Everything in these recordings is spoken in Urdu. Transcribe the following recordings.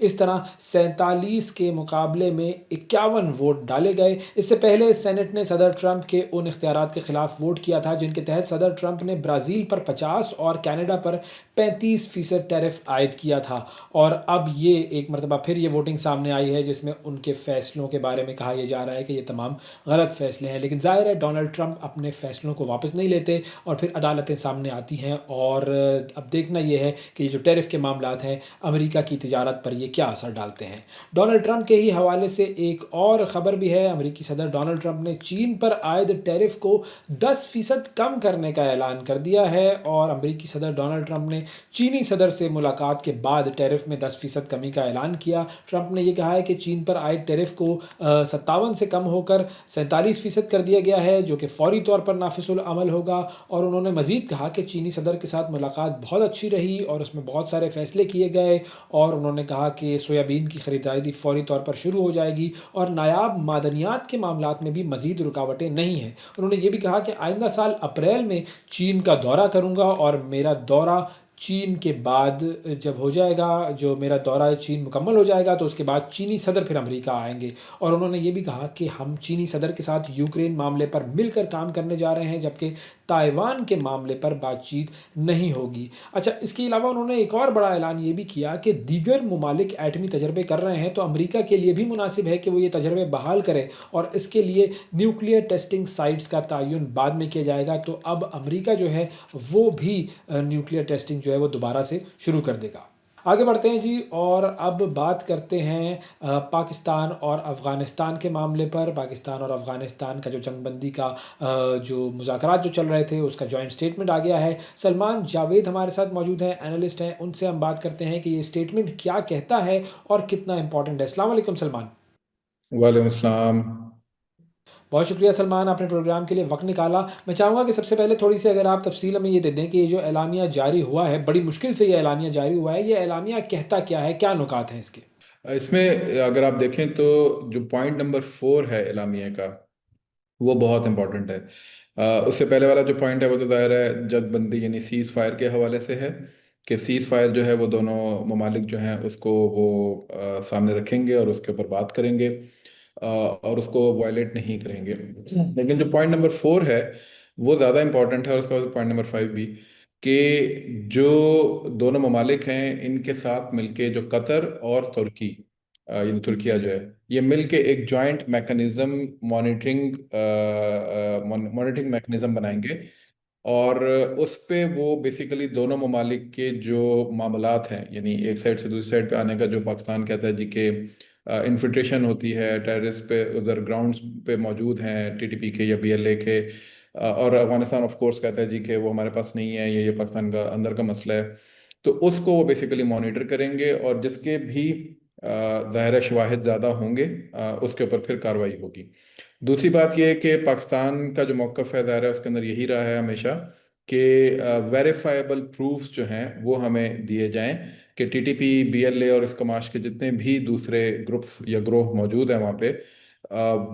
اس طرح 47 کے مقابلے میں 51 ووٹ ڈالے گئے۔ اس سے پہلے سینٹ نے صدر ٹرمپ کے ان اختیارات کے خلاف ووٹ کیا تھا جن کے تحت صدر ٹرمپ نے برازیل پر 50 اور کینیڈا پر 35% ٹیرف عائد کیا تھا، اور اب یہ ایک مرتبہ پھر یہ ووٹنگ سامنے آئی ہے جس میں ان کے فیصلوں کے بارے میں کہا یہ جا رہا ہے کہ یہ تمام غلط فیصلے ہیں۔ لیکن ظاہر ہے ڈونلڈ ٹرمپ اپنے فیصلوں کو واپس نہیں لیتے اور پھر عدالتیں سامنے آتی ہیں، اور اب دیکھنا یہ ہے کہ یہ جو ٹیرف کے معاملات ہیں امریکہ کی تجارت پر یہ کیا اثر ڈالتے ہیں۔ ڈونلڈ ٹرمپ کے ہی حوالے سے ایک اور خبر بھی ہے۔ امریکی صدر ڈونلڈ ٹرمپ نے چین پر عائد ٹیرف کو 10% کم کرنے کا اعلان کر دیا ہے، اور امریکی صدر ڈونلڈ ٹرمپ نے چینی صدر سے ملاقات کے بعد ٹیرف میں 10% کمی کا اعلان کیا۔ ٹرمپ نے یہ کہا ہے کہ چین پر عائد ٹیرف کو 57 سے کم ہو کر 47% کر دیا گیا ہے، جو کہ فوری طور پر نافذ العمل ہوگا، اور انہوں نے مزید کہا کہ چینی صدر کے ساتھ ملاقات بہت اچھی رہی اور اس میں بہت سارے فیصلے کیے گئے، اور انہوں نے کہا کہ سویابین کی خریداری فوری طور پر شروع ہو جائے گی اور نایاب معدنیات کے معاملات میں بھی مزید رکاوٹیں نہیں ہیں۔ انہوں نے یہ بھی کہا کہ آئندہ سال اپریل میں چین کا دورہ کروں گا، اور میرا دورہ چین کے بعد جب ہو جائے گا، جو میرا دورہ چین مکمل ہو جائے گا تو اس کے بعد چینی صدر پھر امریکہ آئیں گے، اور انہوں نے یہ بھی کہا کہ ہم چینی صدر کے ساتھ یوکرین معاملے پر مل کر کام کرنے جا رہے ہیں، جبکہ تائیوان کے معاملے پر بات چیت نہیں ہوگی۔ اچھا، اس کے علاوہ انہوں نے ایک اور بڑا اعلان یہ بھی کیا کہ دیگر ممالک ایٹمی تجربے کر رہے ہیں تو امریکہ کے لیے بھی مناسب ہے کہ وہ یہ تجربے بحال کرے، اور اس کے لیے نیوکلیئر ٹیسٹنگ سائٹس کا تعین بعد میں کیا جائے گا۔ تو اب امریکہ جو ہے وہ بھی نیوکلیئر ٹیسٹنگ جو ہے وہ دوبارہ سے شروع کر دے گا۔ آگے بڑھتے ہیں جی، اور اب بات کرتے ہیں پاکستان اور افغانستان کے معاملے پر۔ پاکستان اور افغانستان کا جو جنگ بندی کا جو مذاکرات جو چل رہے تھے اس کا جوائنٹ سٹیٹمنٹ آ گیا ہے۔ سلمان جاوید ہمارے ساتھ موجود ہیں، اینالسٹ ہیں، ان سے ہم بات کرتے ہیں کہ یہ سٹیٹمنٹ کیا کہتا ہے اور کتنا امپورٹنٹ ہے۔ السلام علیکم سلمان۔ وعلیکم السلام۔ بہت شکریہ سلمان، آپ نے پروگرام کے لیے وقت نکالا۔ میں چاہوں گا کہ سب سے پہلے تھوڑی سی اگر آپ تفصیل ہمیں یہ دے دیں کہ یہ جو اعلامیہ جاری ہوا ہے، بڑی مشکل سے یہ اعلامیہ جاری ہوا ہے، یہ اعلامیہ کہتا کیا ہے، کیا نکات ہیں اس کے؟ اس میں اگر آپ دیکھیں تو جو پوائنٹ نمبر 4 ہے اعلامیہ کا، وہ بہت امپورٹنٹ ہے۔ اس سے پہلے والا جو پوائنٹ ہے وہ تو ظاہر ہے جنگ بندی یعنی سیز فائر کے حوالے سے ہے، کہ سیز فائر جو ہے وہ دونوں ممالک جو ہیں اس کو وہ سامنے رکھیں گے اور اس کے اوپر بات کریں گے، اور اس کو وائلیٹ نہیں کریں گے۔ لیکن جو پوائنٹ نمبر 4 ہے وہ زیادہ امپورٹنٹ ہے، اور اس کے بعد پوائنٹ نمبر 5 بھی، کہ جو دونوں ممالک ہیں ان کے ساتھ مل کے جو قطر اور ترکی، یعنی ترکیہ جو ہے، یہ مل کے ایک جوائنٹ میکنزم مانیٹرنگ میکنزم بنائیں گے، اور اس پہ وہ بیسیکلی دونوں ممالک کے جو معاملات ہیں، یعنی ایک سائڈ سے دوسری سائڈ پہ آنے کا جو پاکستان کہتا ہے جی کہ انفلٹریشن ہوتی ہے، ٹیررسٹ پہ ادھر گراؤنڈز پہ موجود ہیں ٹی ٹی پی کے یا بی ایل اے کے، اور افغانستان آف کورس کہتا ہے جی کہ وہ ہمارے پاس نہیں ہے، یہ پاکستان کا اندر کا مسئلہ ہے، تو اس کو وہ بیسیکلی مانیٹر کریں گے، اور جس کے بھی ظاہر شواہد زیادہ ہوں گے اس کے اوپر پھر کارروائی ہوگی۔ دوسری بات یہ ہے کہ پاکستان کا جو موقف ہے ظاہر ہے اس کے اندر یہی رہا ہے ہمیشہ کہ ویریفائیبل پروفز جو ہیں وہ ہمیں دیے جائیں، کہ T T P, B L A اور اس کماش کے جتنے بھی دوسرے گروپس یا گروہ موجود ہیں وہاں پہ،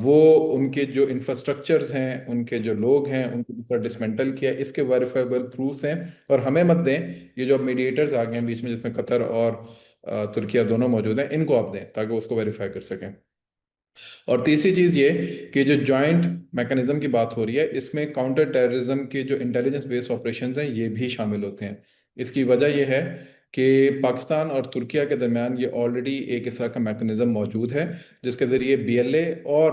وہ ان کے جو انفراسٹرکچرز ہیں، ان کے جو لوگ ہیں، ان کو دوسرا ڈسمنٹل کیا، اس کے ویریفائیبل پروفs ہیں، اور ہمیں مت دیں۔ یہ جو اب میڈیٹرز آ گئے ہیں بیچ میں جس میں قطر اور ترکیہ دونوں موجود ہیں، ان کو آپ دیں تاکہ اس کو ویریفائی کر سکیں۔ اور تیسری چیز یہ کہ جو جوائنٹ میکنزم کی بات ہو رہی ہے، اس میں کاؤنٹر ٹیررزم کے جو انٹیلیجنس بیس آپریشنز ہیں یہ بھی شامل ہوتے ہیں۔ اس کی وجہ یہ ہے کہ پاکستان اور ترکیہ کے درمیان یہ آلریڈی ایک اس طرح کا میکنزم موجود ہے جس کے ذریعے بی ایل اے اور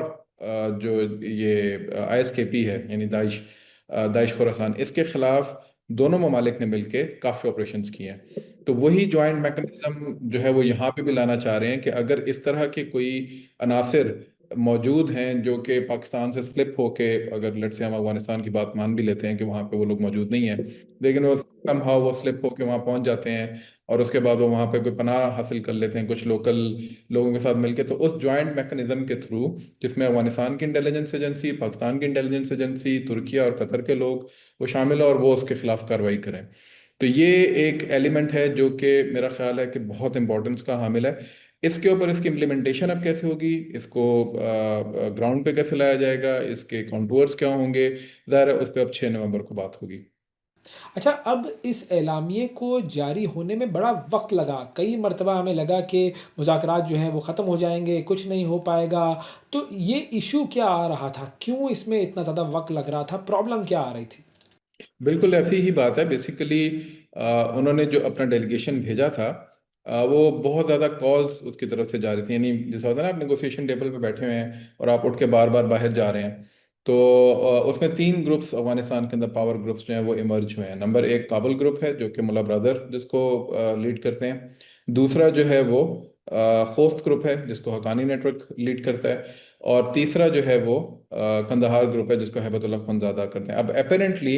جو یہ آئی ایس کے پی ہے یعنی داعش خوراسان، اس کے خلاف دونوں ممالک نے مل کے کافی آپریشنز کیے ہیں۔ تو وہی جوائنٹ میکنزم جو ہے وہ یہاں پہ بھی لانا چاہ رہے ہیں، کہ اگر اس طرح کے کوئی عناصر موجود ہیں جو کہ پاکستان سے سلپ ہو کے، اگر لیٹس سے ہم افغانستان کی بات مان بھی لیتے ہیں کہ وہاں پہ وہ لوگ موجود نہیں ہیں، لیکن وہ کم ہاؤ وہ سلپ ہو کے وہاں پہنچ جاتے ہیں، اور اس کے بعد وہ وہاں پہ کوئی پناہ حاصل کر لیتے ہیں کچھ لوکل لوگوں کے ساتھ مل کے، تو اس جوائنٹ میکنزم کے تھرو، جس میں افغانستان کی انٹیلیجنس ایجنسی، پاکستان کی انٹیلیجنس ایجنسی، ترکیہ اور قطر کے لوگ وہ شامل ہیں، اور وہ اس کے خلاف کارروائی کریں۔ تو یہ ایک ایلیمنٹ ہے جو کہ میرا خیال ہے کہ بہت امپورٹنس کا حامل ہے۔ اس کے اوپر اس کی امپلیمنٹیشن اب کیسے ہوگی، اس کو گراؤنڈ پہ کیسے لایا جائے گا، اس کے کانٹورز کیا ہوں گے، ظاہر ہے اس پہ اب 6 نومبر کو بات ہوگی۔ اچھا، اب اس اعلامیے کو جاری ہونے میں بڑا وقت لگا، کئی مرتبہ ہمیں لگا کہ مذاکرات جو ہیں وہ ختم ہو جائیں گے، کچھ نہیں ہو پائے گا، تو یہ ایشو کیا آ رہا تھا؟ کیوں اس میں اتنا زیادہ وقت لگ رہا تھا؟ پرابلم کیا آ رہی تھی؟ بالکل ایسی ہی بات ہے بیسیکلی انہوں نے جو اپنا ڈیلیگیشن بھیجا تھا وہ بہت زیادہ کالز اس کی طرف سے جاری تھی، یعنی جیسا ہوتا ہے نا آپ نیگوسیشن ٹیبل پہ بیٹھے ہوئے ہیں اور آپ اٹھ کے بار بار باہر جا رہے ہیں، تو اس میں تین گروپس افغانستان کے اندر پاور گروپس جو ہیں وہ ایمرج ہوئے ہیں۔ نمبر ایک کابل گروپ ہے جو کہ ملا برادر جس کو لیڈ کرتے ہیں، دوسرا جو ہے وہ خوست گروپ ہے جس کو حقانی نیٹ ورک لیڈ کرتا ہے، اور تیسرا جو ہے وہ کندہار گروپ ہے جس کو ہیبت اللہ خونزادہ کرتے ہیں۔ اب اپیرنٹلی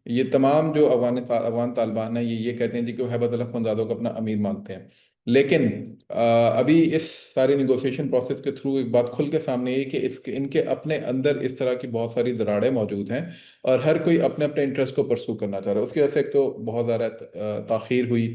یہ تمام جو افغان طالبان ہیں یہ کہتے ہیں جی کہ وہ ہیبت اللہ خونزادہ کو اپنا امیر مانتے ہیں، لیکن ابھی اس ساری نیگوسیشن پروسیس کے تھرو ایک بات کھل کے سامنے آئی کہ ان کے اپنے اندر اس طرح کی بہت ساری دراڑیں موجود ہیں اور ہر کوئی اپنے اپنے انٹرسٹ کو پرسو کرنا چاہ رہا ہے۔ اس کی وجہ سے ایک تو بہت زیادہ تاخیر ہوئی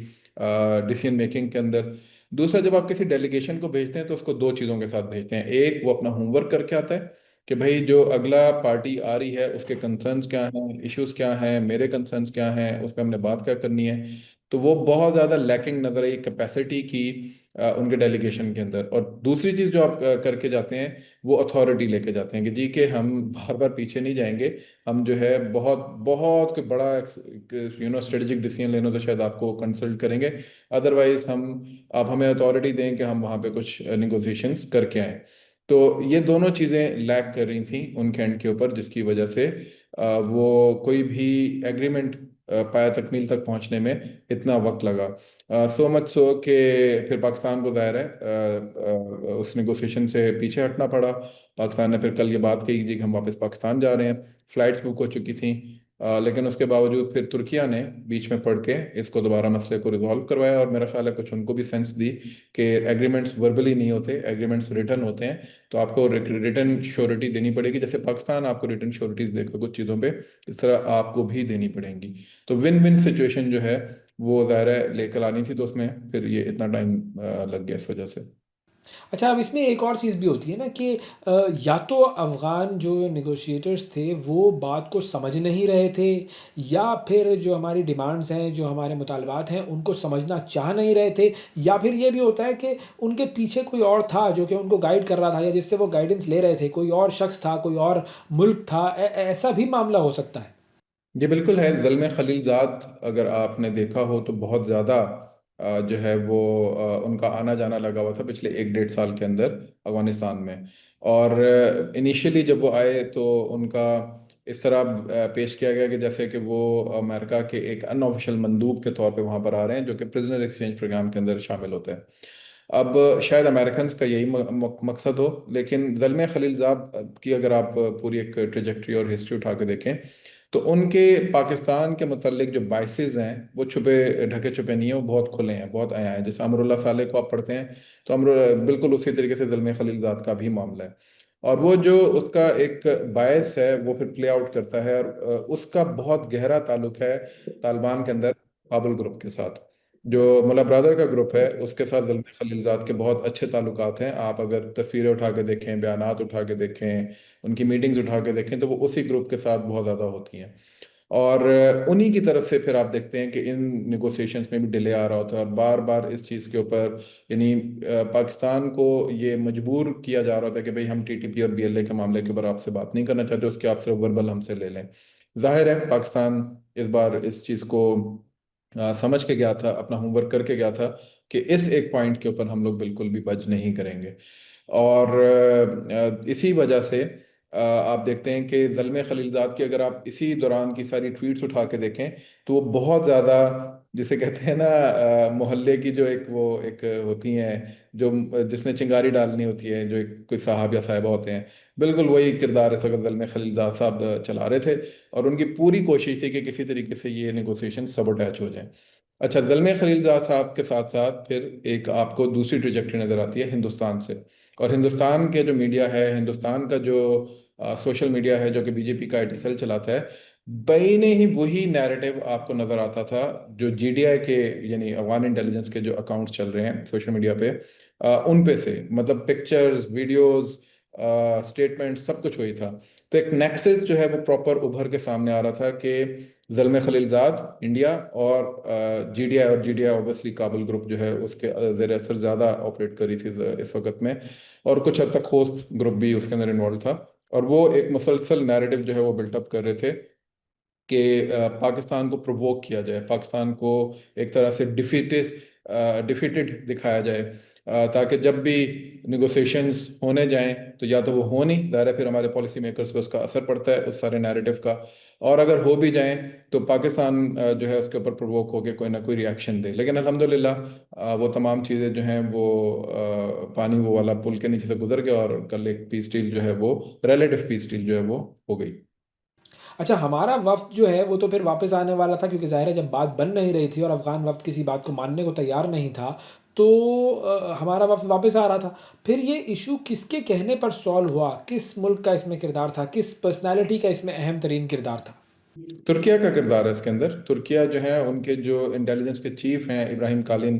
ڈیسیژن میکنگ کے اندر۔ دوسرا، جب آپ کسی ڈیلیگیشن کو بھیجتے ہیں تو اس کو دو چیزوں کے ساتھ بھیجتے ہیں، ایک وہ اپنا ہوم ورک کر کے آتا ہے کہ بھائی جو اگلا پارٹی آ رہی ہے اس کے کنسرنس کیا ہیں، ایشوز کیا ہیں، میرے کنسرنس کیا ہیں، اس پہ ہم نے بات کیا کرنی ہے۔ تو وہ بہت زیادہ لیکنگ نظر آئی کیپیسٹی کی ان کے ڈیلیگیشن کے اندر۔ اور دوسری چیز جو آپ کر کے جاتے ہیں وہ اتھارٹی لے کے جاتے ہیں کہ جی کہ ہم بار بار پیچھے نہیں جائیں گے، ہم جو ہے بہت بہت کوئی بڑا اسٹریٹجک ڈیسیجن لینا تو شاید آپ کو کنسلٹ کریں گے، ادروائز آپ ہمیں اتھارٹی دیں کہ ہم وہاں پہ کچھ نیگوزیشنز کر کے آئیں۔ تو یہ دونوں چیزیں لیک کر رہی تھیں ان کے اینڈ کے اوپر، جس کی وجہ سے وہ کوئی بھی ایگریمنٹ پایا تکمیل تک پہنچنے میں اتنا وقت لگا۔ سو مچ سو کہ پھر پاکستان کو ظاہر ہے اس نیگوسیشن سے پیچھے ہٹنا پڑا۔ پاکستان نے پھر کل یہ بات کہی جی کہ ہم واپس پاکستان جا رہے ہیں، فلائٹس بک ہو چکی تھیں، لیکن اس کے باوجود پھر ترکیہ نے بیچ میں پڑ کے اس کو دوبارہ مسئلے کو ریزالو کروایا، اور میرا خیال ہے کچھ ان کو بھی سینس دی کہ ایگریمنٹس وربلی نہیں ہوتے، ایگریمنٹس ریٹن ہوتے ہیں، تو آپ کو ریٹن شیورٹی دینی پڑے گی، جیسے پاکستان آپ کو ریٹن شیورٹیز دے گا کچھ چیزوں پہ، اس طرح آپ کو بھی دینی پڑیں گی۔ تو ون ون سچویشن جو ہے وہ ظاہر ہے لے کر آنی تھی، تو اس میں پھر یہ اتنا ٹائم لگ گیا اس وجہ سے۔ اچھا، اب اس میں ایک اور چیز بھی ہوتی ہے نا کہ یا تو افغان جو نیگوشیٹرز تھے وہ بات کو سمجھ نہیں رہے تھے، یا پھر جو ہماری ڈیمانڈز ہیں، جو ہمارے مطالبات ہیں ان کو سمجھنا چاہ نہیں رہے تھے، یا پھر یہ بھی ہوتا ہے کہ ان کے پیچھے کوئی اور تھا جو کہ ان کو گائیڈ کر رہا تھا، یا جس سے وہ گائیڈنس لے رہے تھے، کوئی اور شخص تھا، کوئی اور ملک تھا، ایسا بھی معاملہ ہو سکتا ہے۔ یہ بالکل ہے، زلمے خلیل زاد اگر آپ نے دیکھا ہو تو بہت زیادہ جو ہے وہ ان کا آنا جانا لگا ہوا تھا پچھلے ایک ڈیڑھ سال کے اندر افغانستان میں، اور انیشیلی جب وہ آئے تو ان کا اس طرح پیش کیا گیا کہ جیسے کہ وہ امریکہ کے ایک ان آفیشیل مندوب کے طور پہ وہاں پر آ رہے ہیں جو کہ پرزنر ایکسچینج پروگرام کے اندر شامل ہوتے ہیں۔ اب شاید امریکنز کا یہی مقصد ہو، لیکن زلمے خلیل زاد کی اگر آپ پوری ایک ٹریجیکٹری اور ہسٹری اٹھا کے دیکھیں تو ان کے پاکستان کے متعلق جو بائسز ہیں وہ چھپے ڈھکے چھپے نہیں ہیں، وہ بہت کھلے ہیں، بہت عیاں ہیں۔ جیسے امر اللہ صالح کو آپ پڑھتے ہیں تو بالکل اسی طریقے سے زلمے خلیل زاد کا بھی معاملہ ہے، اور وہ جو اس کا ایک باعث ہے وہ پھر پلے آؤٹ کرتا ہے، اور اس کا بہت گہرا تعلق ہے طالبان کے اندر کابل گروپ کے ساتھ۔ جو ملا برادر کا گروپ ہے اس کے ساتھ زلمے خلیل زاد کے بہت اچھے تعلقات ہیں، آپ اگر تصویریں اٹھا کے دیکھیں، بیانات اٹھا کے دیکھیں، ان کی میٹنگز اٹھا کے دیکھیں تو وہ اسی گروپ کے ساتھ بہت زیادہ ہوتی ہیں، اور انہی کی طرف سے پھر آپ دیکھتے ہیں کہ ان نیگوسیشنز میں بھی ڈیلے آ رہا ہوتا ہے، اور بار بار اس چیز کے اوپر یعنی پاکستان کو یہ مجبور کیا جا رہا ہوتا ہے کہ بھئی ہم ٹی ٹی پی اور بی ایل اے کے معاملے کے اوپر آپ سے بات نہیں کرنا چاہتے، اس کے آپ صرف وربل ہم سے لے لیں۔ ظاہر ہے پاکستان اس بار اس چیز کو سمجھ کے گیا تھا، اپنا ہوم ورک کر کے گیا تھا کہ اس ایک پوائنٹ کے اوپر ہم لوگ بالکل بھی بچ نہیں کریں گے، اور اسی وجہ سے آپ دیکھتے ہیں کہ زلمے خلیل زاد کی اگر آپ اسی دوران کی ساری ٹویٹس اٹھا کے دیکھیں تو وہ بہت زیادہ جسے کہتے ہیں نا محلے کی جو ایک ہوتی ہیں جو جس نے چنگاری ڈالنی ہوتی ہے، جو کوئی صاحب یا صاحبہ ہوتے ہیں، بالکل وہی کردار اس وقت زلمے خلیل زاد صاحب چلا رہے تھے، اور ان کی پوری کوشش تھی کہ کسی طریقے سے یہ نیگوسیشن سبوٹیچ ہو جائیں۔ اچھا، زلمے خلیل زاد صاحب کے ساتھ ساتھ پھر ایک آپ کو دوسری ٹریجیکٹری نظر آتی ہے ہندوستان سے، اور ہندوستان کے جو میڈیا ہے، ہندوستان کا جو سوشل میڈیا ہے جو کہ بی جے پی کا آئی ٹی سیل چلاتا ہے، بین ہی وہی نیریٹو آپ کو نظر آتا تھا جو جی ڈی آئی کے یعنی افغان انٹیلیجنس کے جو اکاؤنٹس چل رہے ہیں سوشل میڈیا پہ، ان پہ سے مطلب پکچرز، ویڈیوز، سٹیٹمنٹ، سب کچھ وہی تھا۔ تو ایک نیکسس جو ہے وہ پراپر ابھر کے سامنے آ رہا تھا کہ زلمے خلیل زاد انڈیا اور جی ڈی آئی، اور G D I obviously Kabul group جو ہے اس کے زیر اثر زیادہ آپریٹ کر رہی تھی اس وقت میں، اور کچھ حد تک خوست گروپ بھی اس کے اندر انوالو تھا، اور وہ ایک مسلسل نیریٹو جو ہے وہ بلٹ اپ کر رہے تھے کہ پاکستان کو پرووک کیا جائے، پاکستان کو ایک طرح سے ڈیفیٹڈ دکھایا جائے، تاکہ جب بھی نیگوسیشنز ہونے جائیں تو یا تو وہ ہو نہیں، ظاہر ہے پھر ہمارے پالیسی میکرز پہ اس کا اثر پڑتا ہے اس سارے نیریٹو کا، اور اگر ہو بھی جائیں تو پاکستان جو ہے اس کے اوپر پرووک ہو کے کوئی نہ کوئی ریاکشن دے، لیکن الحمدللہ وہ تمام چیزیں جو ہیں وہ پانی وہ والا پل کے نیچے سے گزر گیا، اور کل ایک پیس ڈیل جو ہے وہ ریلیٹو پیس ڈیل جو ہے وہ ہو گئی۔ اچھا، ہمارا وفد جو ہے وہ تو پھر واپس آنے والا تھا، کیونکہ ظاہر ہے جب بات بن نہیں رہی تھی اور افغان وفد کسی بات کو ماننے کو تیار نہیں تھا تو ہمارا وفد واپس آ رہا تھا۔ پھر یہ ایشو کس کے کہنے پر سالو ہوا؟ کس ملک کا اس میں کردار تھا؟ کس پرسنالٹی کا اس میں اہم ترین کردار تھا؟ ترکیہ کا کردار ہے اس کے اندر۔ ترکیہ جو ہے ان کے جو انٹیلیجنس کے چیف ہیں ابراہیم کالن،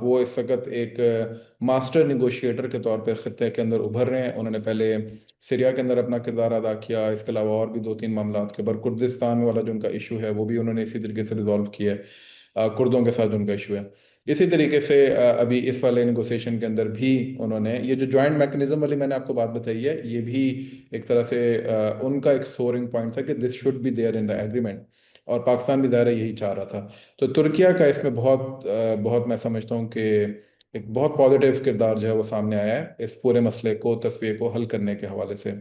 وہ اس وقت ایک ماسٹر نیگوشیٹر کے طور پہ خطے کے اندر ابھر رہے ہیں۔ انہوں نے پہلے سیریا کے اندر اپنا کردار ادا کیا، اس کے علاوہ اور بھی 2-3 معاملات کے اوپر، کردستان والا جو ان کا ایشو ہے وہ بھی انہوں نے اسی طریقے سے ریزالو کیا ہے، کردوں کے ساتھ جو ان کا ایشو ہے۔ اسی طریقے سے ابھی اس والے نیگوسیشن کے اندر بھی انہوں نے یہ جو جوائنٹ میکنزم والی میں نے آپ کو بات بتائی ہے، یہ بھی ایک طرح سے ان کا ایک سورنگ پوائنٹ تھا کہ this should be there in the agreement, اور پاکستان بھی ظاہر ہے یہی چاہ رہا تھا۔ تو ترکیہ کا اس میں بہت میں سمجھتا ہوں کہ ایک بہت پازیٹیو کردار جو ہے وہ سامنے آیا ہے اس پورے مسئلے کو، تصفیے کو حل کرنے کے حوالے سے۔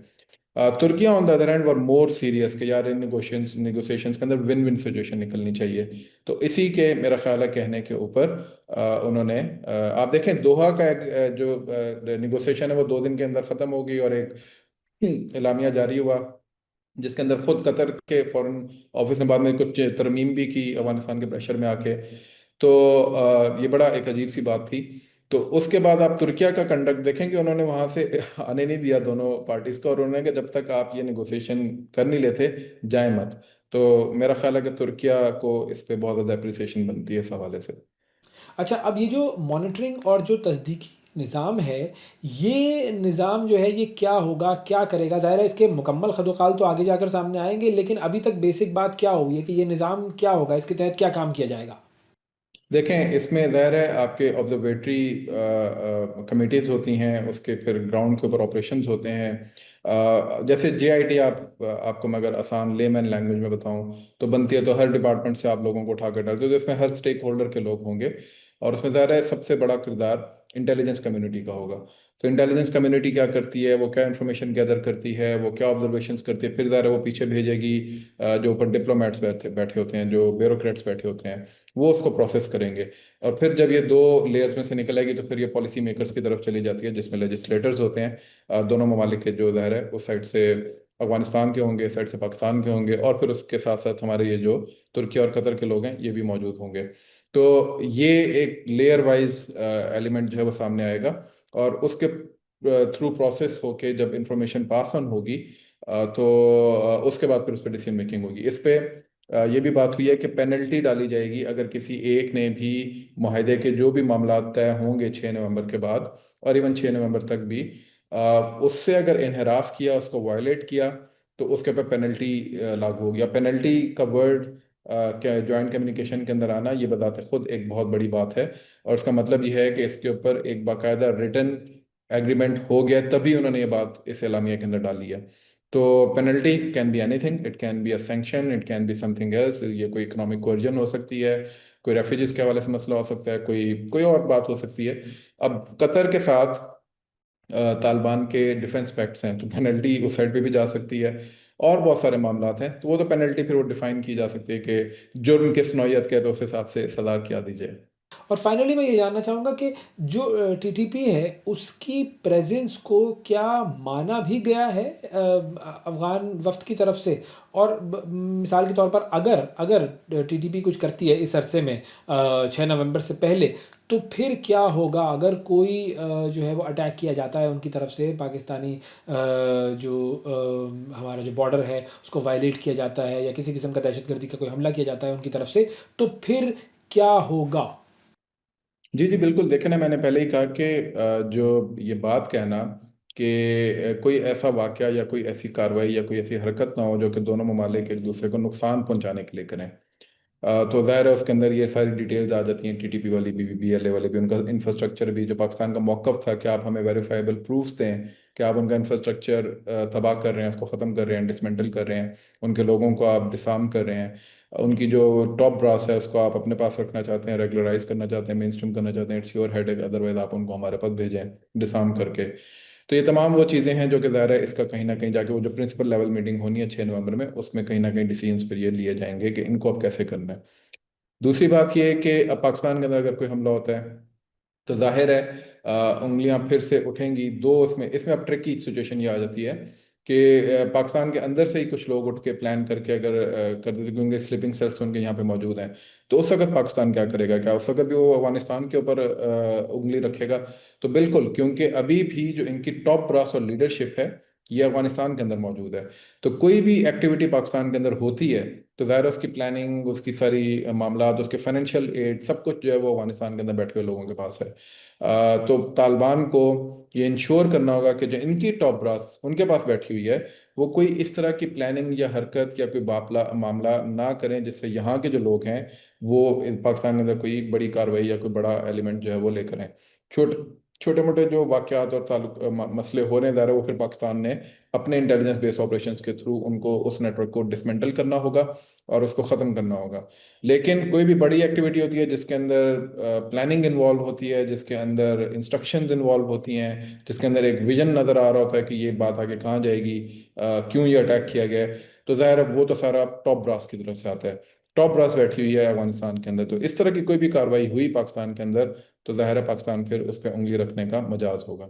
ترکیہ on the other hand were more serious کہ یار ان نیگوشیشنز کے اندر ون ون سچویشن نکلنی چاہیے، تو اسی کے میرا خیال ہے کہنے کے اوپر انہوں نے آپ دیکھیں دوحہ کا ایک جو نیگوسیشن ہے وہ 2 دن کے اندر ختم ہو گئی، اور ایک اعلامیہ جاری ہوا جس کے اندر خود قطر کے فورن آفس نے بعد میں کچھ ترمیم بھی کی افغانستان کے پریشر میں آ کے، تو یہ بڑا ایک عجیب سی بات تھی۔ تو اس کے بعد آپ ترکیہ کا کنڈکٹ دیکھیں کہ انہوں نے وہاں سے آنے نہیں دیا دونوں پارٹیز کو، اور انہوں نے کہا جب تک آپ یہ نیگوسیشن کر نہیں لیتے جائیں مت۔ تو میرا خیال ہے کہ ترکیہ کو اس پہ بہت زیادہ اپریسیشن بنتی ہے اس حوالے سے۔ اچھا، اب یہ جو مانیٹرنگ اور جو تصدیقی نظام ہے، یہ نظام جو ہے یہ کیا ہوگا، کیا کرے گا؟ ظاہر ہے اس کے مکمل خد و خال تو آگے جا کر سامنے آئیں گے، لیکن ابھی تک بیسک بات کیا ہوئی ہے کہ یہ نظام کیا ہوگا، اس کے تحت کیا کام کیا جائے گا؟ دیکھیں اس میں ظاہر ہے آپ کے آبزرویٹری کمیٹیز ہوتی ہیں، اس کے پھر گراؤنڈ کے اوپر آپریشنز ہوتے ہیں، جیسے جے آئی ٹی آپ کو میں اگر آسان لے مین لینگویج میں بتاؤں تو بنتی ہے، تو ہر ڈپارٹمنٹ سے آپ لوگوں کو اٹھا کر ڈالتے ہو، تو اس میں ہر اسٹیک ہولڈر کے لوگ ہوں گے، اور اس میں ظاہر ہے سب سے بڑا کردار انٹیلیجنس کمیونٹی کا ہوگا۔ تو انٹیلیجنس کمیونٹی کیا کرتی ہے، وہ کیا انفارمیشن گیدر کرتی ہے، وہ کیا آبزرویشنس کرتی ہے، پھر ظاہر ہے وہ پیچھے بھیجے گی جو اوپر ڈپلومیٹس بیٹھے ہوتے ہیں، جو بیوروکریٹس بیٹھے ہوتے ہیں، وہ اس کو پروسیس کریں گے، اور پھر جب یہ 2 لیئرز میں سے نکل آئے گی تو پھر یہ پالیسی میکرز کی طرف چلی جاتی ہے، جس میں لیجسلیٹرز ہوتے ہیں دونوں ممالک کے، جو ظاہر ہے اس سائڈ سے افغانستان کے ہوں گے، اس سائڈ سے پاکستان کے ہوں گے، اور پھر اس کے ساتھ ساتھ ہمارے یہ جو ترکیہ اور قطر کے لوگ ہیں یہ بھی موجود ہوں گے۔ تو یہ ایک لیئر وائز ایلیمنٹ جو ہے وہ سامنے آئے گا، اور اس کے تھرو پروسیس ہو کے جب انفارمیشن پاس آن ہوگی تو اس کے بعد پھر اس پہ ڈیسیژن میکنگ ہوگی۔ اس پہ یہ بھی بات ہوئی ہے کہ پینلٹی ڈالی جائے گی اگر کسی ایک نے بھی معاہدے کے جو بھی معاملات طے ہوں گے 6 نومبر کے بعد، اور ایون 6 نومبر تک بھی اس سے اگر انحراف کیا، اس کو وائلیٹ کیا، تو اس کے اوپر پینلٹی لاگو ہوگی۔ اب پینلٹی کا ورڈ جوائنٹ کمیونیکیشن کے اندر آنا یہ بذات خود ایک بہت بڑی بات ہے، اور اس کا مطلب یہ ہے کہ اس کے اوپر ایک باقاعدہ ریٹن ایگریمنٹ ہو گیا، تبھی انہوں نے یہ بات اس اعلامیہ کے اندر ڈالی ہے۔ تو penalty can be anything, it can be a sanction, it can be something else, یہ کوئی اکنامک کوئرجن ہو سکتی ہے، کوئی ریفیوجیز کے حوالے سے مسئلہ ہو سکتا ہے، کوئی اور بات ہو سکتی ہے۔ اب قطر کے ساتھ طالبان کے ڈیفنس پیکٹس ہیں، تو پینلٹی اس سائڈ پہ بھی جا سکتی ہے، اور بہت سارے معاملات ہیں، تو وہ تو پینلٹی پھر وہ ڈیفائن کی جا سکتی ہے کہ جرم کس نوعیت کے ہے، تو اس حساب سے سزا کیا دی جائے۔ اور فائنلی میں یہ جاننا چاہوں گا کہ جو ٹی ٹی پی ہے اس کی پریزنس کو کیا مانا بھی گیا ہے افغان وفد کی طرف سے؟ اور مثال کے طور پر اگر ٹی ٹی پی کچھ کرتی ہے اس عرصے میں 6 نومبر سے پہلے، تو پھر کیا ہوگا اگر کوئی جو ہے وہ اٹیک کیا جاتا ہے ان کی طرف سے، پاکستانی جو ہمارا جو بارڈر ہے اس کو وائلیٹ کیا جاتا ہے، یا کسی قسم کا دہشت گردی کا کوئی حملہ کیا جاتا ہے ان کی طرف سے، تو پھر کیا ہوگا؟ جی جی بالکل، دیکھیں نا میں نے پہلے ہی کہا کہ جو یہ بات کہنا کہ کوئی ایسا واقعہ یا کوئی ایسی کارروائی یا کوئی ایسی حرکت نہ ہو جو کہ دونوں ممالک ایک دوسرے کو نقصان پہنچانے کے لیے کریں۔ تو ظاہر ہے اس کے اندر یہ ساری ڈیٹیلز آ جاتی ہیں، ٹی ٹی پی والی بھی، بی ایل اے والے بھی، ان کا انفراسٹرکچر بھی، جو پاکستان کا موقف تھا کہ آپ ہمیں ویریفائیبل پروفس دیں کہ آپ ان کا انفراسٹرکچر تباہ کر رہے ہیں، اس کو ختم کر رہے ہیں، ڈسمنٹل کر رہے ہیں، ان کے لوگوں کو آپ ڈسارم کر رہے ہیں، ان کی جو ٹاپ براس ہے اس کو آپ اپنے پاس رکھنا چاہتے ہیں، ریگولرائز کرنا چاہتے ہیں، مین اسٹریم کرنا چاہتے ہیں، اٹس یور ہیڈ، ادروائز آپ ان کو ہمارے پاس بھیجیں ڈسارم کر کے۔ تو یہ تمام وہ چیزیں ہیں جو کہ ظاہر ہے اس کا کہیں نہ کہیں جا کے وہ جو پرنسپل لیول میٹنگ ہونی ہے 6 نومبر میں، اس میں کہیں نہ کہیں ڈیسیجنس پھر یہ لیے جائیں گے کہ ان کو اب کیسے کرنا ہے۔ دوسری بات یہ ہے کہ اب پاکستان کے اندر اگر کوئی حملہ ہوتا ہے تو ظاہر ہے انگلیاں پھر سے اٹھیں گی دو، اس میں اب ٹرکی سچویشن یہ آ جاتی ہے کہ پاکستان کے اندر سے ہی کچھ لوگ اٹھ کے پلان کر کے اگر کر دیتے، کیونکہ سلیپنگ سیلس ان کے یہاں پہ موجود ہیں، تو اس وقت پاکستان کیا کرے گا؟ کیا اس وقت بھی وہ افغانستان کے اوپر انگلی رکھے گا؟ تو بالکل، کیونکہ ابھی بھی جو ان کی ٹاپ براس اور لیڈرشپ ہے یہ افغانستان کے اندر موجود ہے، تو کوئی بھی ایکٹیویٹی پاکستان کے اندر ہوتی ہے تو ظاہر ہے اس کی پلاننگ، اس کی ساری معاملات، اس کے فائنینشیل ایڈ، سب کچھ جو ہے وہ افغانستان کے اندر بیٹھے ہوئے لوگوں کے پاس ہے۔ تو طالبان کو یہ انشور کرنا ہوگا کہ جو ان کی ٹاپ براس ان کے پاس بیٹھی ہوئی ہے وہ کوئی اس طرح کی پلاننگ یا حرکت یا کوئی معاملہ نہ کریں جس سے یہاں کے جو لوگ ہیں وہ پاکستان کے اندر کوئی بڑی کارروائی یا کوئی بڑا ایلیمنٹ جو ہے وہ لے کریں۔ چھوٹے موٹے جو واقعات اور مسئلے ہو رہے ہیں ظاہر ہے وہ پھر پاکستان نے اپنے انٹیلیجنس بیس آپریشنز کے تھرو ان کو اس نیٹ ورک کو ڈسمنٹل کرنا ہوگا اور اس کو ختم کرنا ہوگا۔ لیکن کوئی بھی بڑی ایکٹیویٹی ہوتی ہے جس کے اندر پلاننگ انوالو ہوتی ہے، جس کے اندر انسٹرکشنز انوالو ہوتی ہیں، جس کے اندر ایک ویژن نظر آ رہا ہوتا ہے کہ یہ بات آگے کہاں جائے گی، کیوں یہ اٹیک کیا گیا ہے، تو ظاہر ہے وہ تو سارا ٹاپ براس کی طرف سے آتا ہے۔ ٹاپ براس بیٹھی ہوئی ہے افغانستان کے اندر، تو اس طرح کی کوئی بھی کارروائی ہوئی پاکستان کے اندر تو ظاہر ہے پاکستان پھر اس پہ انگلی رکھنے کا مجاز ہوگا۔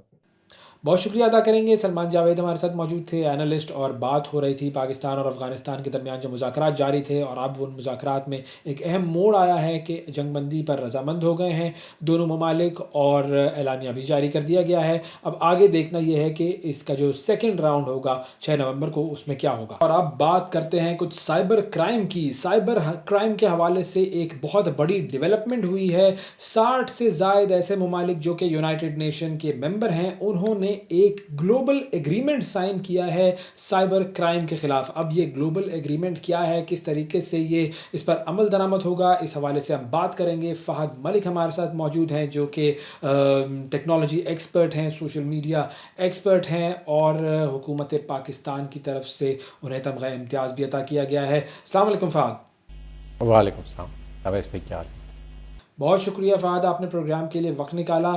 بہت شکریہ ادا کریں گے، سلمان جاوید ہمارے ساتھ موجود تھے، اینالسٹ، اور بات ہو رہی تھی پاکستان اور افغانستان کے درمیان جو مذاکرات جاری تھے، اور اب ان مذاکرات میں ایک اہم موڑ آیا ہے کہ جنگ بندی پر رضامند ہو گئے ہیں دونوں ممالک، اور اعلامیہ بھی جاری کر دیا گیا ہے۔ اب آگے دیکھنا یہ ہے کہ اس کا جو سیکنڈ راؤنڈ ہوگا 6 نومبر کو، اس میں کیا ہوگا۔ اور اب بات کرتے ہیں کچھ سائبر کرائم کی۔ سائبر کرائم کے حوالے سے ایک بہت بڑی ڈیولپمنٹ ہوئی ہے۔ 60 سے زائد ایسے ممالک جو کہ یونائٹڈ نیشن کے ممبر ہیں، انہوں نے ایک گلوبل ایگریمنٹ سائن کیا ہے سائبر کرائم کے خلاف۔ اب یہ گلوبل ایگریمنٹ کیا ہے، کس طریقے سے یہ اس پر عمل درآمد ہوگا، اس حوالے سے ہم بات کریں گے۔ فہد ملک ہمارے ساتھ موجود ہیں جو کہ ٹیکنالوجی ایکسپرٹ ہیں، سوشل میڈیا ایکسپرٹ ہیں، اور حکومت پاکستان کی طرف سے انہیں تمغہ امتیاز بھی عطا کیا گیا ہے۔ السلام علیکم فہد۔ وعلیکم السلام، اویس بھائی کیا حال ہے؟ بہت شکریہ فہد، آپ نے پروگرام کے لیے وقت نکالا۔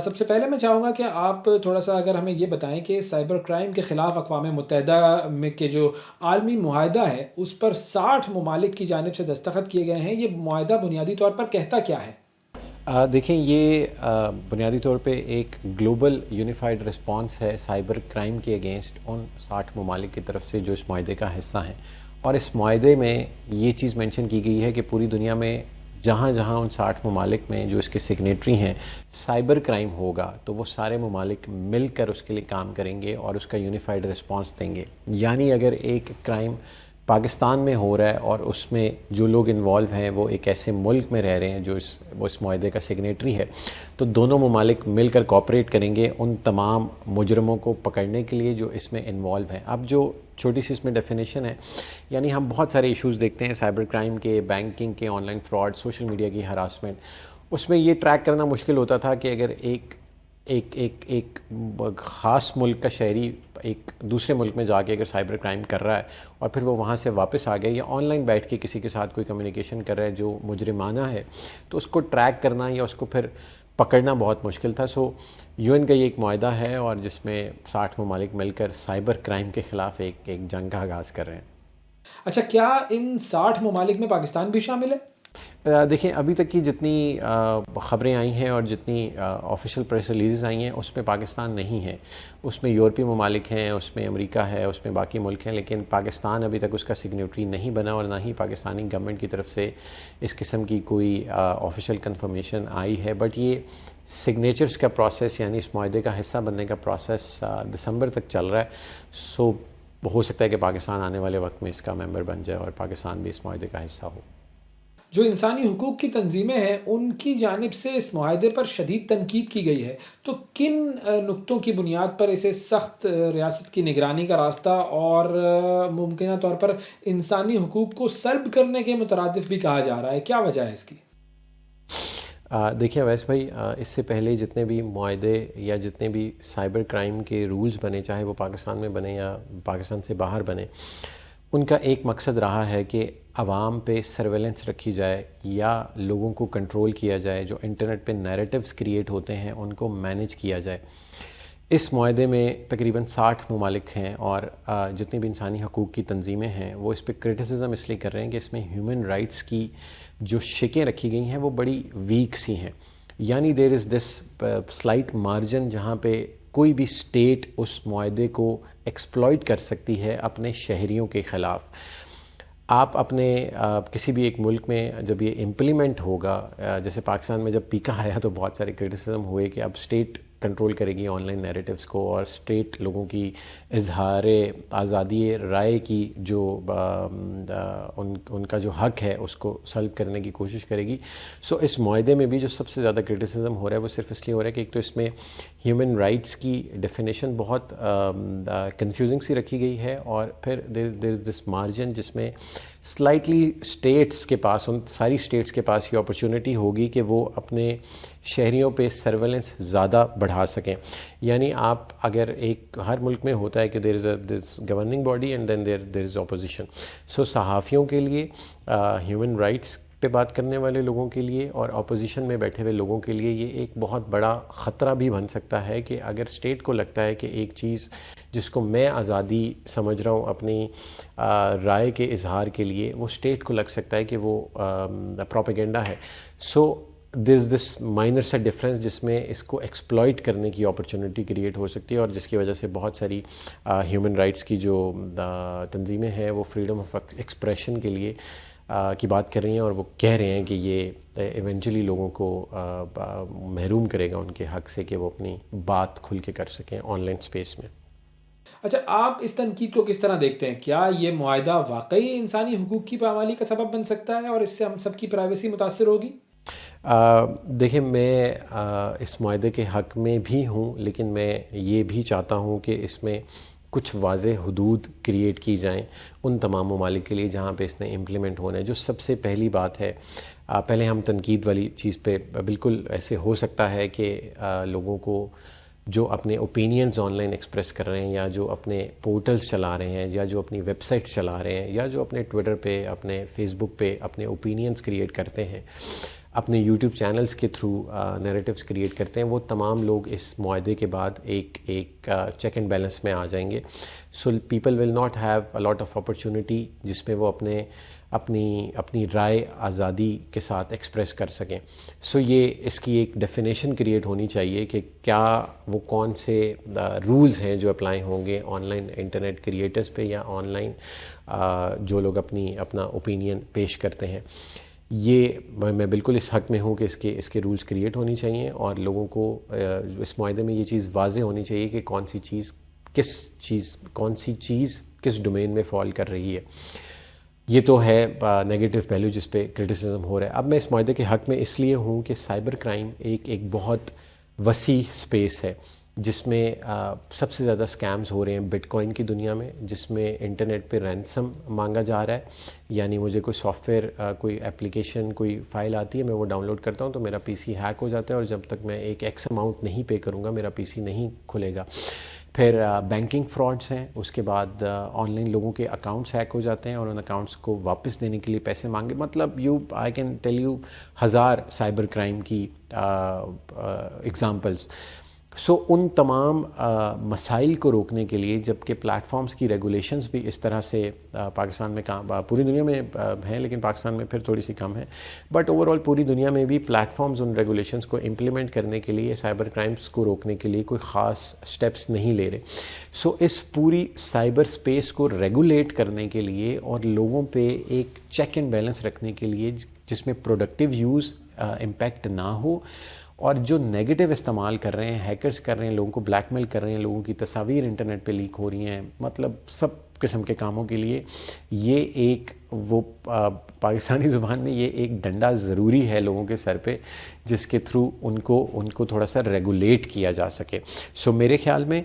سب سے پہلے میں چاہوں گا کہ آپ تھوڑا سا اگر ہمیں یہ بتائیں کہ سائبر کرائم کے خلاف اقوام متحدہ میں کے جو عالمی معاہدہ ہے اس پر 60 ممالک کی جانب سے دستخط کیے گئے ہیں، یہ معاہدہ بنیادی طور پر کہتا کیا ہے؟ دیکھیں، یہ بنیادی طور پہ ایک گلوبل یونیفائڈ رسپانس ہے سائبر کرائم کے اگینسٹ ان 60 ممالک کی طرف سے جو اس معاہدے کا حصہ ہیں، اور اس معاہدے میں یہ چیز مینشن کی گئی ہے کہ پوری دنیا میں جہاں جہاں ان 60 ممالک میں جو اس کے سگنیٹری ہیں سائبر کرائم ہوگا تو وہ سارے ممالک مل کر اس کے لیے کام کریں گے اور اس کا یونیفائڈ رسپانس دیں گے۔ یعنی اگر ایک کرائم پاکستان میں ہو رہا ہے اور اس میں جو لوگ انوالو ہیں وہ ایک ایسے ملک میں رہ رہے ہیں جو وہ اس معاہدے کا سگنیٹری ہے، تو دونوں ممالک مل کر کوآپریٹ کریں گے ان تمام مجرموں کو پکڑنے کے لیے جو اس میں انوالو ہیں۔ اب جو چھوٹی سی اس میں ڈیفینیشن ہے، یعنی ہم بہت سارے ایشوز دیکھتے ہیں سائبر کرائم کے، بینکنگ کے، on line fraud, social media کی ہراسمنٹ، اس میں یہ ٹریک کرنا مشکل ہوتا تھا کہ اگر ایک خاص ملک کا شہری ایک دوسرے ملک میں جا کے اگر سائبر کرائم کر رہا ہے اور پھر وہ وہاں سے واپس آ گیا یا آن لائن بیٹھ کے کسی کے ساتھ کوئی کمیونیکیشن کر رہا ہے جو مجرمانہ ہے، تو اس کو ٹریک کرنا یا اس کو پھر پکڑنا بہت مشکل تھا۔ سو یو این کا یہ ایک معاہدہ ہے اور جس میں 60 ممالک مل کر سائبر کرائم کے خلاف ایک جنگ کا آغاز کر رہے ہیں۔ اچھا، کیا ان 60 ممالک میں پاکستان بھی شامل ہے؟ دیکھیں، ابھی تک کی جتنی خبریں آئی ہیں اور جتنی آفیشیل پریس ریلیزز آئی ہیں اس میں پاکستان نہیں ہے۔ اس میں یورپی ممالک ہیں، اس میں امریکہ ہے، اس میں باقی ملک ہیں، لیکن پاکستان ابھی تک اس کا سگنیٹری نہیں بنا اور نہ ہی پاکستانی گورنمنٹ کی طرف سے اس قسم کی کوئی آفیشیل کنفرمیشن آئی ہے۔ بٹ یہ سگنیچرز کا پروسیس، یعنی اس معاہدے کا حصہ بننے کا پروسیس دسمبر تک چل رہا ہے۔ سو ہو سکتا ہے کہ پاکستان آنے والے وقت میں اس کا ممبر بن جائے اور پاکستان بھی اس معاہدے کا حصہ ہو۔ جو انسانی حقوق کی تنظیمیں ہیں ان کی جانب سے اس معاہدے پر شدید تنقید کی گئی ہے، تو کن نقطوں کی بنیاد پر اسے سخت ریاست کی نگرانی کا راستہ اور ممکنہ طور پر انسانی حقوق کو سلب کرنے کے مترادف بھی کہا جا رہا ہے؟ کیا وجہ ہے اس کی؟ دیکھیں اویس بھائی، اس سے پہلے جتنے بھی معاہدے یا جتنے بھی سائبر کرائم کے رولز بنے، چاہے وہ پاکستان میں بنے یا پاکستان سے باہر بنے، ان کا ایک مقصد رہا ہے کہ عوام پہ سرویلنس رکھی جائے یا لوگوں کو کنٹرول کیا جائے، جو انٹرنیٹ پہ نیریٹیوز کریٹ ہوتے ہیں ان کو مینیج کیا جائے۔ اس معاہدے میں تقریباً 60 ممالک ہیں، اور جتنی بھی انسانی حقوق کی تنظیمیں ہیں وہ اس پہ کرٹیسزم اس لیے کر رہے ہیں کہ اس میں ہیومن رائٹس کی جو شکیں رکھی گئی ہیں وہ بڑی ویک سی ہیں، یعنی دیر از دس سلائٹ مارجن جہاں پہ کوئی بھی اسٹیٹ اس معاہدے کو ایکسپلائٹ کر سکتی ہے اپنے شہریوں کے خلاف۔ آپ اپنے کسی بھی ایک ملک میں جب یہ امپلیمنٹ ہوگا، جیسے پاکستان میں جب پیکا آیا تو بہت سارے کرٹیسزم ہوئے کہ اب اسٹیٹ کنٹرول کرے گی آن لائن نیریٹیوز کو، اور اسٹیٹ لوگوں کی اظہار آزادی رائے کی جو ان کا جو حق ہے اس کو سلب کرنے کی کوشش کرے گی۔ سو اس معاہدے میں بھی جو سب سے زیادہ کرٹیسزم ہو رہا ہے وہ صرف اس لیے ہو رہا ہے کہ ایک تو اس میں ہیومن رائٹس کی ڈیفینیشن بہت کنفیوزنگ سی رکھی گئی ہے، اور پھر دیر از دس مارجن جس میں سلائٹلی اسٹیٹس کے پاس، ان ساری اسٹیٹس کے پاس یہ اپرچونٹی ہوگی کہ وہ اپنے شہریوں پہ سرویلنس زیادہ بڑھا سکیں۔ یعنی آپ اگر ایک ہر ملک میں ہوتا ہے کہ there is this governing body and then there is opposition, so صحافیوں کے لیے، ہیومن رائٹس پہ بات کرنے والے لوگوں کے لیے اور اپوزیشن میں بیٹھے ہوئے لوگوں کے لیے یہ ایک بہت بڑا خطرہ بھی بن سکتا ہے کہ اگر اسٹیٹ کو لگتا ہے کہ ایک چیز جس کو میں آزادی سمجھ رہا ہوں اپنی رائے کے اظہار کے لیے، وہ اسٹیٹ کو لگ سکتا ہے کہ وہ پروپیگنڈا ہے۔ سو دیر از دس مائنر سا ڈفرینس جس میں اس کو ایکسپلائٹ کرنے کی اپرچونٹی کریٹ ہو سکتی ہے، اور جس کی وجہ سے بہت ساری ہیومن رائٹس کی جو تنظیمیں ہیں وہ فریڈم آف ایکسپریشن کے لیے کی بات کر رہی ہیں، اور وہ کہہ رہے ہیں کہ یہ ایونچولی لوگوں کو محروم کرے گا ان کے حق سے کہ وہ اپنی بات کھل کے کر سکیں آن لائن اسپیس میں۔ اچھا، آپ اس تنقید کو کس طرح دیکھتے ہیں؟ کیا یہ معاہدہ واقعی انسانی حقوق کی پامالی کا سبب بن سکتا ہے اور اس سے ہم سب کی پرائیویسی متاثر ہوگی؟ دیکھیں، میں اس معاہدے کے حق میں بھی ہوں، لیکن میں یہ بھی چاہتا ہوں کہ اس میں کچھ واضح حدود کریٹ کی جائیں ان تمام ممالک کے لیے جہاں پہ اس نے امپلیمنٹ ہونا ہے۔ جو سب سے پہلی بات ہے، پہلے ہم تنقید والی چیز پہ بالکل ایسے ہو سکتا ہے کہ لوگوں کو جو اپنے اوپینینز آن لائن ایکسپریس کر رہے ہیں، یا جو اپنے پورٹلز چلا رہے ہیں، یا جو اپنی ویب سائٹس چلا رہے ہیں، یا جو اپنے ٹویٹر پہ، اپنے فیس بک پہ اپنے اوپینینز کریٹ کرتے ہیں، اپنے یوٹیوب چینلز کے تھرو نیریٹیوز کریٹ کرتے ہیں، وہ تمام لوگ اس معاہدے کے بعد ایک چیک اینڈ بیلنس میں آ جائیں گے۔ So people will not have a lot of opportunity جس میں وہ اپنی رائے آزادی کے ساتھ ایکسپریس کر سکیں۔ سو یہ اس کی ایک ڈیفینیشن کریٹ ہونی چاہیے کہ کیا وہ کون سے رولز ہیں جو اپلائی ہوں گے آن لائن انٹرنیٹ کریٹرز پہ، یا آن لائن جو لوگ اپنا اوپینین پیش کرتے ہیں۔ یہ میں بالکل اس حق میں ہوں کہ اس کے رولز کریٹ ہونی چاہیے، اور لوگوں کو اس معاہدے میں یہ چیز واضح ہونی چاہیے کہ کون سی چیز کس ڈومین میں فال کر رہی ہے۔ یہ تو ہے نیگیٹو پہلو جس پہ کرٹیسزم ہو رہا ہے۔ اب میں اس معاہدے کے حق میں اس لیے ہوں کہ سائبر کرائم ایک بہت وسیع اسپیس ہے جس میں سب سے زیادہ اسکیمز ہو رہے ہیں بٹ کوائن کی دنیا میں، جس میں انٹرنیٹ پہ رینسم مانگا جا رہا ہے، یعنی مجھے کوئی سافٹ ویئر، کوئی اپلیکیشن، کوئی فائل آتی ہے، میں وہ ڈاؤن لوڈ کرتا ہوں تو میرا پی سی ہیک ہو جاتا ہے، اور جب تک میں ایک ایکس اماؤنٹ نہیں پے کروں گا میرا پی سی نہیں کھلے گا۔ پھر بینکنگ فراڈز ہیں، اس کے بعد آن لائن لوگوں کے اکاؤنٹس ہیک ہو جاتے ہیں اور ان اکاؤنٹس کو واپس دینے کے لیے پیسے مانگے، مطلب آئی کین ٹیل یو ہزار سائبر کرائم کی ایگزامپلس۔ سو ان تمام مسائل کو روکنے کے لیے، جبکہ پلیٹ فارمز کی ریگولیشنز بھی اس طرح سے پاکستان میں پوری دنیا میں ہیں، لیکن پاکستان میں پھر تھوڑی سی کم ہے، بٹ اوور آل پوری دنیا میں بھی پلیٹ فارمز ان ریگولیشنز کو امپلیمنٹ کرنے کے لیے، سائبر کرائمز کو روکنے کے لیے کوئی خاص سٹیپس نہیں لے رہے۔ سو اس پوری سائبر سپیس کو ریگولیٹ کرنے کے لیے اور لوگوں پہ ایک چیک اینڈ بیلنس رکھنے کے لیے جس میں پروڈکٹیو یوز امپیکٹ نہ ہو، اور جو نیگیٹو استعمال کر رہے ہیں، ہیکرز کر رہے ہیں، لوگوں کو بلیک میل کر رہے ہیں، لوگوں کی تصاویر انٹرنیٹ پہ لیک ہو رہی ہیں، مطلب سب قسم کے کاموں کے لیے یہ ایک وہ پاکستانی زبان میں یہ ایک ڈنڈا ضروری ہے لوگوں کے سر پہ جس کے تھرو ان کو تھوڑا سا ریگولیٹ کیا جا سکے. سو میرے خیال میں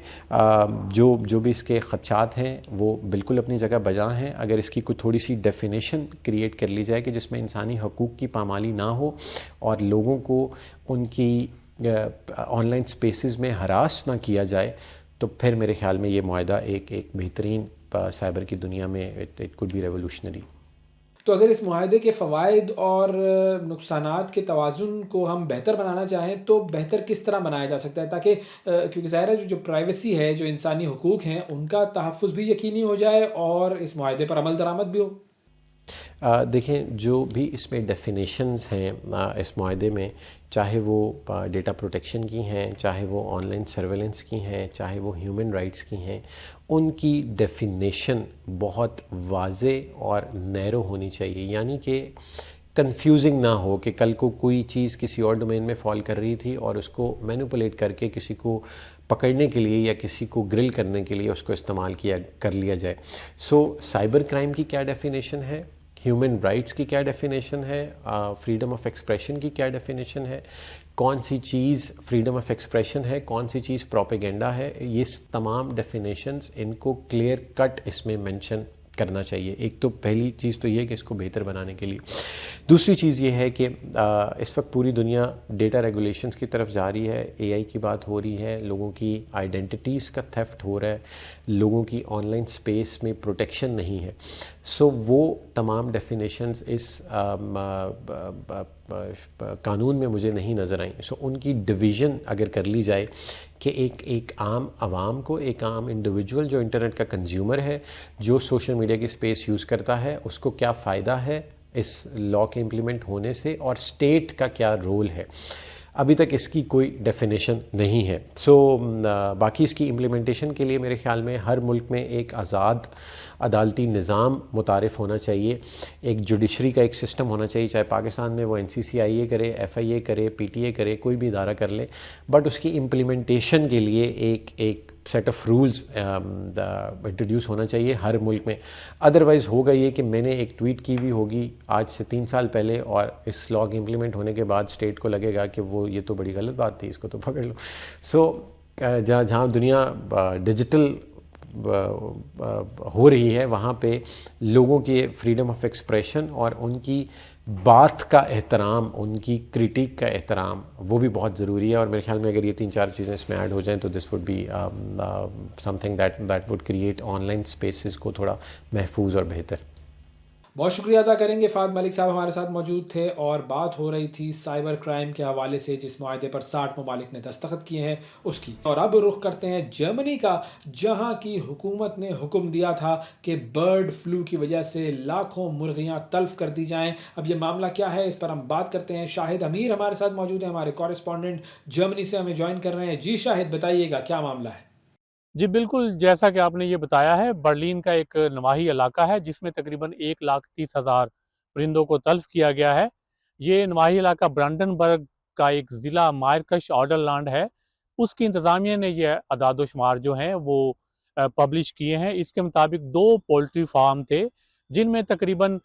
جو بھی اس کے خدشات ہیں وہ بالکل اپنی جگہ بجا ہیں. اگر اس کی کوئی تھوڑی سی ڈیفینیشن کریٹ کر لی جائے کہ جس میں انسانی حقوق کی پامالی نہ ہو اور لوگوں کو ان کی آن لائن اسپیسز میں ہراس نہ کیا جائے, تو پھر میرے خیال میں یہ معاہدہ ایک بہترین سائبر کی دنیا میں اٹ کوڈ بی ریولوشنری. تو اگر اس معاہدے کے فوائد اور نقصانات کے توازن کو ہم بہتر بنانا چاہیں تو بہتر کس طرح بنایا جا سکتا ہے تاکہ کیونکہ ظاہر ہے جو پرائیویسی ہے, جو انسانی حقوق ہیں, ان کا تحفظ بھی یقینی ہو جائے اور اس معاہدے پر عمل درآمد بھی ہو؟ دیکھیں جو بھی اس میں ڈیفینیشنز ہیں اس معاہدے میں, چاہے وہ ڈیٹا پروٹیکشن کی ہیں, چاہے وہ آن لائن سرویلنس کی ہیں, چاہے وہ ہیومن رائٹس کی ہیں, ان کی ڈیفینیشن بہت واضح اور نیرو ہونی چاہیے. یعنی کہ کنفیوزنگ نہ ہو کہ کل کو کوئی چیز کسی اور ڈومین میں فال کر رہی تھی اور اس کو مینوپولیٹ کر کے کسی کو پکڑنے کے لیے یا کسی کو گرل کرنے کے لیے اس کو استعمال کر لیا جائے. سو سائبر کرائم کی کیا ڈیفینیشن ہے, ہیومن رائٹس کی کیا ڈیفینیشن ہے, فریڈم آف ایکسپریشن کی کیا ڈیفینیشن ہے, کون سی چیز فریڈم آف ایکسپریشن ہے, کون سی چیز پروپیگنڈا ہے, یہ تمام ڈیفینیشنز ان کو کلیئر کٹ اس میں مینشن کرنا چاہیے. ایک تو پہلی چیز تو یہ کہ اس کو بہتر بنانے کے لیے. دوسری چیز یہ ہے کہ اس وقت پوری دنیا ڈیٹا ریگولیشنز کی طرف جا رہی ہے, اے آئی کی بات ہو رہی ہے, لوگوں کی آئیڈینٹیٹیز کا تھیفٹ ہو رہا ہے, لوگوں کی آن لائن سپیس میں پروٹیکشن نہیں ہے. سو وہ تمام ڈیفینیشنز اس قانون میں مجھے نہیں نظر آئیں. سو ان کی ڈویژن اگر کر لی جائے کہ ایک عام عوام کو, ایک عام انڈیویجول جو انٹرنیٹ کا کنزیومر ہے, جو سوشل میڈیا کی اسپیس یوز کرتا ہے, اس کو کیا فائدہ ہے اس لاء کے امپلیمنٹ ہونے سے, اور اسٹیٹ کا کیا رول ہے, ابھی تک اس کی کوئی ڈیفینیشن نہیں ہے. سو باقی اس کی امپلیمنٹیشن کے لیے میرے خیال میں ہر ملک میں ایک آزاد عدالتی نظام متعارف ہونا چاہیے, ایک جوڈیشری کا ایک سسٹم ہونا چاہیے, چاہے پاکستان میں وہ NCCIA کرے, FIA کرے, PTA کرے, کوئی بھی ادارہ کر لے, بٹ اس کی امپلیمنٹیشن کے لیے ایک سیٹ آف رولز انٹروڈیوس ہونا چاہیے ہر ملک میں. ادروائز ہوگا یہ کہ میں نے ایک ٹویٹ کی ہوئی ہوگی آج سے 3 سال پہلے, اور اس لاء کے امپلیمنٹ ہونے کے بعد اسٹیٹ کو لگے گا کہ وہ یہ تو بڑی غلط بات تھی, اس کو تو پکڑ لو. سو جہاں دنیا ڈیجیٹل ہو رہی ہے وہاں پہ لوگوں کے فریڈم آف ایکسپریشن اور ان کی بات کا احترام, ان کی کریٹیک کا احترام, وہ بھی بہت ضروری ہے. اور میرے خیال میں اگر یہ 3-4 چیزیں اس میں ایڈ ہو جائیں تو this would be something that would create online spaces کو تھوڑا محفوظ اور بہتر. بہت شکریہ ادا کریں گے, فہد ملک صاحب ہمارے ساتھ موجود تھے اور بات ہو رہی تھی سائبر کرائم کے حوالے سے جس معاہدے پر 60 ممالک نے دستخط کیے ہیں اس کی. اور اب رخ کرتے ہیں جرمنی کا, جہاں کی حکومت نے حکم دیا تھا کہ برڈ فلو کی وجہ سے لاکھوں مرغیاں تلف کر دی جائیں. اب یہ معاملہ کیا ہے اس پر ہم بات کرتے ہیں. شاہد امیر ہمارے ساتھ موجود ہیں, ہمارے کورسپونڈنٹ جرمنی سے ہمیں جوائن کر رہے ہیں. جی شاہد, بتائیے گا کیا معاملہ ہے؟ جی بالکل, جیسا کہ آپ نے یہ بتایا ہے, برلین کا ایک نواحی علاقہ ہے جس میں تقریباً 1,30,000 پرندوں کو تلف کیا گیا ہے. یہ نواحی علاقہ برانڈنبرگ کا ایک ضلع مائرکش آرڈر لینڈ ہے. اس کی انتظامیہ نے یہ اعداد و شمار جو ہیں وہ پبلش کیے ہیں. اس کے مطابق 2 پولٹری فارم تھے جن میں تقریباً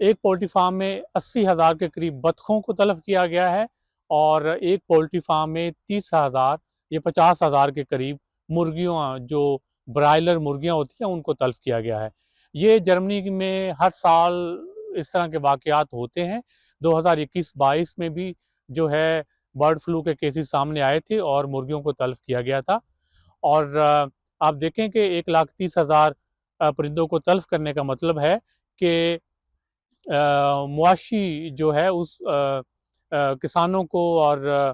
ایک پولٹری فارم میں 80,000 کے قریب بطخوں کو تلف کیا گیا ہے, اور ایک پولٹری فارم میں 30,000 یا 50,000 کے قریب مرغیاں جو برائلر مرغیاں ہوتی ہیں ان کو تلف کیا گیا ہے. یہ جرمنی میں ہر سال اس طرح کے واقعات ہوتے ہیں. 2021-22 میں بھی جو ہے برڈ فلو کے کیسز سامنے آئے تھے اور مرغیوں کو تلف کیا گیا تھا. اور آپ دیکھیں کہ 1,30,000 پرندوں کو تلف کرنے کا مطلب ہے کہ معاشی جو ہے اس کسانوں کو اور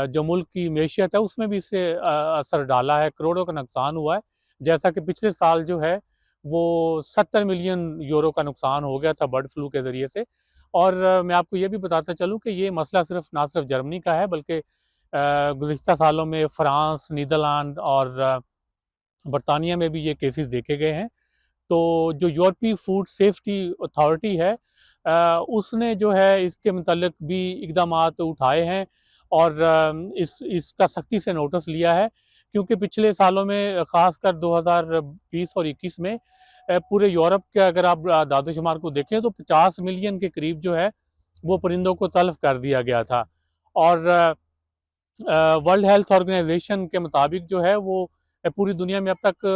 جو ملک کی معیشت ہے اس میں بھی اس سے اثر ڈالا ہے. کروڑوں کا نقصان ہوا ہے. جیسا کہ پچھلے سال جو ہے وہ 70 ملین یورو کا نقصان ہو گیا تھا برڈ فلو کے ذریعے سے. اور میں آپ کو یہ بھی بتاتا چلوں کہ یہ مسئلہ نہ صرف جرمنی کا ہے بلکہ گزشتہ سالوں میں فرانس, نیدرلینڈ اور برطانیہ میں بھی یہ کیسز دیکھے گئے ہیں. تو جو یورپی فوڈ سیفٹی اتھارٹی ہے اس نے جو ہے اس کے متعلق بھی اقدامات اٹھائے ہیں اور اس کا سختی سے نوٹس لیا ہے کیونکہ پچھلے سالوں میں خاص کر 2020 اور 21 میں پورے یورپ کے اگر آپ اعداد و شمار کو دیکھیں تو 50 ملین کے قریب جو ہے وہ پرندوں کو تلف کر دیا گیا تھا. اور ورلڈ ہیلتھ آرگنائزیشن کے مطابق جو ہے وہ پوری دنیا میں اب تک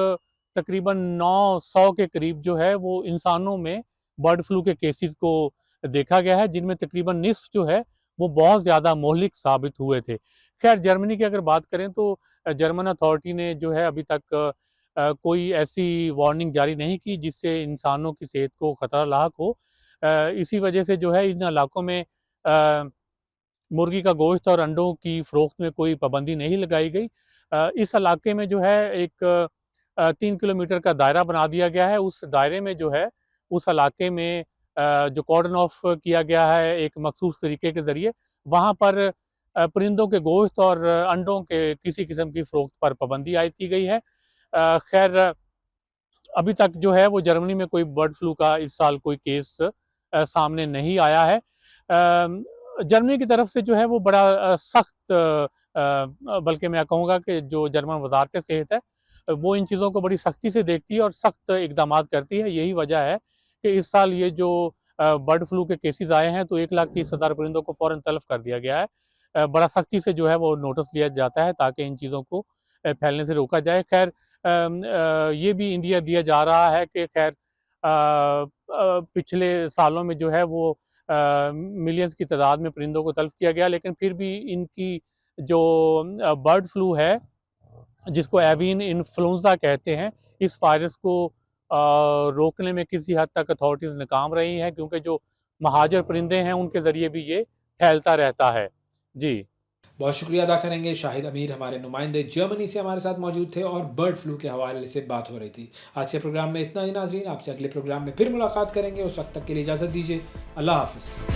تقریباً 900 کے قریب جو ہے وہ انسانوں میں برڈ فلو کے کیسز کو دیکھا گیا ہے، جن میں تقریباً نصف جو ہے وہ بہت زیادہ مہلک ثابت ہوئے تھے. خیر جرمنی کی اگر بات کریں تو جرمن اتھارٹی نے جو ہے ابھی تک کوئی ایسی وارننگ جاری نہیں کی جس سے انسانوں کی صحت کو خطرہ لاحق ہو. اسی وجہ سے جو ہے ان علاقوں میں مرغی کا گوشت اور انڈوں کی فروخت میں کوئی پابندی نہیں لگائی گئی. اس علاقے میں جو ہے ایک 3 کلومیٹر کا دائرہ بنا دیا گیا ہے. اس دائرے میں جو ہے اس علاقے میں جو کارڈن آف کیا گیا ہے ایک مخصوص طریقے کے ذریعے، وہاں پر پرندوں کے گوشت اور انڈوں کے کسی قسم کی فروخت پر پابندی عائد کی گئی ہے. خیر ابھی تک جو ہے وہ جرمنی میں کوئی برڈ فلو کا اس سال کوئی کیس سامنے نہیں آیا ہے. جرمنی کی طرف سے جو ہے وہ بڑا سخت، بلکہ میں کہوں گا کہ جو جرمن وزارت صحت ہے وہ ان چیزوں کو بڑی سختی سے دیکھتی ہے اور سخت اقدامات کرتی ہے. یہی وجہ ہے کہ اس سال یہ جو برڈ فلو کے کیسز آئے ہیں تو 1,30,000 پرندوں کو فوراً تلف کر دیا گیا ہے. بڑا سختی سے جو ہے وہ نوٹس لیا جاتا ہے تاکہ ان چیزوں کو پھیلنے سے روکا جائے. خیر یہ بھی انڈیا دیا جا رہا ہے کہ خیر پچھلے سالوں میں جو ہے وہ ملینز کی تعداد میں پرندوں کو تلف کیا گیا، لیکن پھر بھی ان کی جو برڈ فلو ہے جس کو ایوین انفلوئنزا کہتے ہیں، اس وائرس کو روکنے میں کسی حد تک اتھارٹیز ناکام رہی ہیں، کیونکہ جو مہاجر پرندے ہیں ان کے ذریعے بھی یہ پھیلتا رہتا ہے. جی بہت شکریہ ادا کریں گے. شاہد امیر ہمارے نمائندے جرمنی سے ہمارے ساتھ موجود تھے اور برڈ فلو کے حوالے سے بات ہو رہی تھی. آج کے پروگرام میں اتنا ہی ناظرین، آپ سے اگلے پروگرام میں پھر ملاقات کریں گے. اس وقت تک کے لیے اجازت دیجیے. اللہ حافظ.